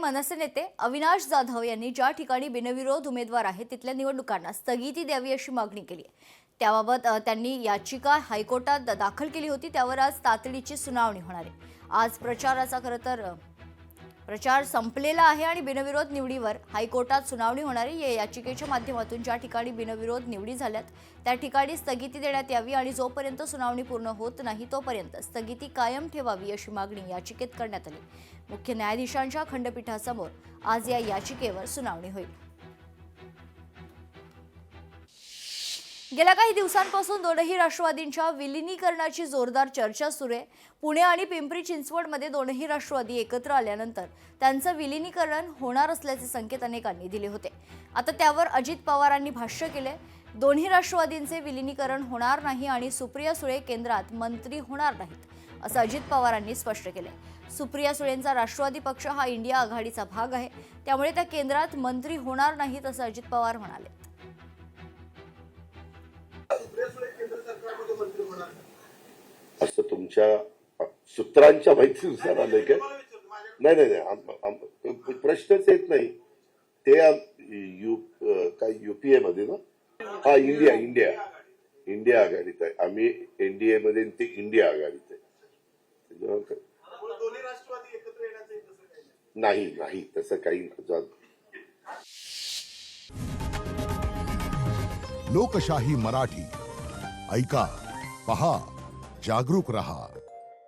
मनसे नेते अविनाश जाधव यांनी ज्या ठिकाणी बिनविरोध उमेदवार आहेत तिथल्या निवडणुकांना स्थगिती द्यावी अशी मागणी केली आहे। त्याबाबत त्यांनी याचिका हायकोर्टात दाखल केली होती। त्यावर आज तातडीची सुनावणी होणार आहे। आज प्रचाराचा प्रचार संपलेला आहे आणि बिनविरोध निवडीवर हायकोर्टात सुनावणी होणार आहे। या याचिकेच्या माध्यमातून ज्या ठिकाणी बिनविरोध निवडी झाल्यात त्या ठिकाणी स्थगिती देण्यात यावी आणि जोपर्यंत सुनावणी पूर्ण होत नाही तोपर्यंत स्थगिती कायम ठेवावी अशी मागणी याचिकेत करण्यात आली। मुख्य न्यायाधीशांच्या खंडपीठासमोर आज या याचिकेवर सुनावणी होईल। गेल्या काही दिवसांपासून दोनही राष्ट्रवादींच्या विलीनीकरणाची जोरदार चर्चा सुरू आहे। पुणे आणि पिंपरी चिंचवडमध्ये दोनही राष्ट्रवादी एकत्र आल्यानंतर त्यांचं विलीनीकरण होणार असल्याचे संकेत अनेकांनी दिले होते। आता त्यावर अजित पवारांनी भाष्य केले। दोन्ही राष्ट्रवादींचे विलीनीकरण होणार नाही आणि सुप्रिया सुळे केंद्रात मंत्री होणार नाहीत असं अजित पवारांनी स्पष्ट केले। सुप्रिया सुळेंचा राष्ट्रवादी पक्ष हा इंडिया आघाडीचा भाग आहे, त्यामुळे त्या केंद्रात मंत्री होणार नाहीत असं अजित पवार म्हणाले। असं तुमच्या सूत्रांच्या माहितीनुसार आलंय का? नाही नाही नाही, प्रश्नच येत नाही। ते काय युपीए मध्ये ना? हा, इंडिया आघाडीत आहे। आम्ही एनडीए मध्ये, ते इंडिया आघाडीत आहे। नाही तसं काही। लोकशाही मराठी ऐका, पहा, जागरूक रहा।